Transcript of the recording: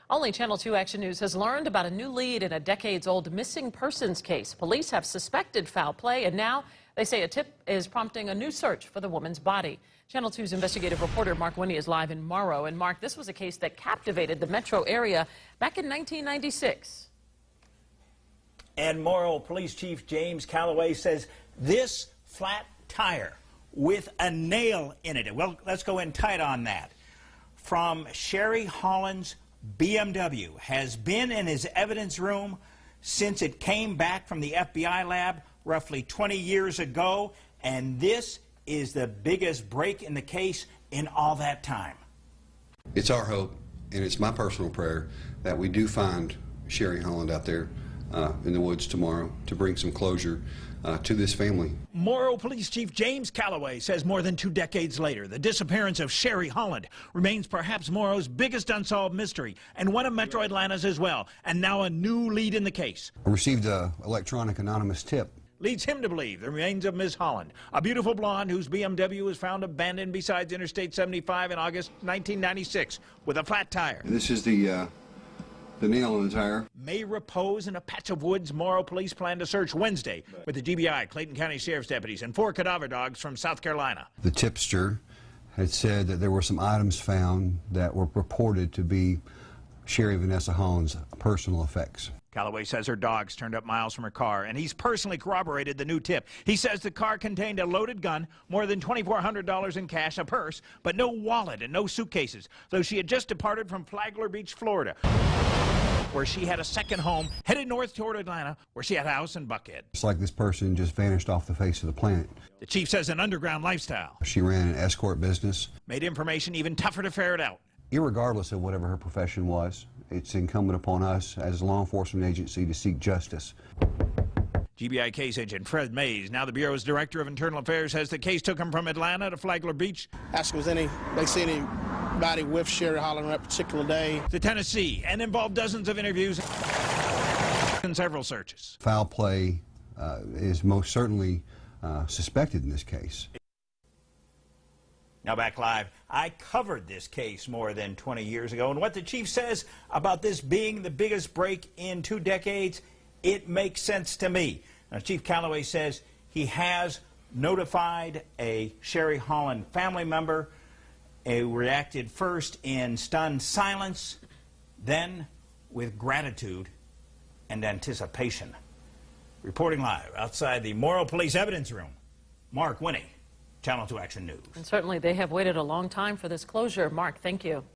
Only Channel 2 Action News has learned about a new lead in a decades-old missing persons case. Police have suspected foul play, and now they say a tip is prompting a new search for the woman's body. Channel 2's investigative reporter Mark Winne is live in Morrow. And Mark, this was a case that captivated the metro area back in 1996. And Morrow Police Chief James Callaway says this flat tire with a nail in it. Well, let's go in tight on that. From Sherri Holland's BMW has been in his evidence room since it came back from the FBI lab roughly 20 years ago, and this is the biggest break in the case in all that time. It's our hope, and it's my personal prayer, that we do find Sherri Holland out there in the woods tomorrow to bring some closure to this family. Morrow Police Chief James Callaway says more than 2 decades later, the disappearance of Sherri Holland remains perhaps Morrow's biggest unsolved mystery, and one of Metro Atlanta's as well, and now a new lead in the case. I received an electronic anonymous tip. Leads him to believe the remains of Ms. Holland, a beautiful blonde whose BMW was found abandoned beside Interstate 75 in August 1996 with a flat tire. And this is the nail in the tire. May repose in a patch of woods Morrow police plan to search Wednesday with the GBI, Clayton County Sheriff's deputies, and 4 cadaver dogs from South Carolina. The tipster had said that there were some items found that were purported to be Sherri Vanessa Holland's personal effects. Callaway says her dogs turned up miles from her car, and he's personally corroborated the new tip. He says the car contained a loaded gun, more than $2,400 in cash, a purse, but no wallet and no suitcases, though she had just departed from Flagler Beach, Florida, where she had a second home, headed north toward Atlanta, where she had a house in Buckhead. It's like this person just vanished off the face of the planet. The chief says an underground lifestyle. She ran an escort business. Made information even tougher to ferret out. Irregardless of whatever her profession was, it's incumbent upon us as a law enforcement agency to seek justice. GBI case agent Fred Mays, now the Bureau's Director of Internal Affairs, says the case took him from Atlanta to Flagler Beach. Ask was they see anybody with Sherri Holland on that particular day. To Tennessee, and involved dozens of interviews and several searches. Foul play is most certainly suspected in this case. Now back live, I covered this case more than 20 years ago, and what the chief says about this being the biggest break in 2 decades, it makes sense to me. Now, Chief Callaway says he has notified a Sherri Holland family member, who reacted first in stunned silence, then with gratitude and anticipation. Reporting live outside the Morrow Police Evidence Room, Mark Winne, Channel 2 Action News. And certainly they have waited a long time for this closure. Mark, thank you.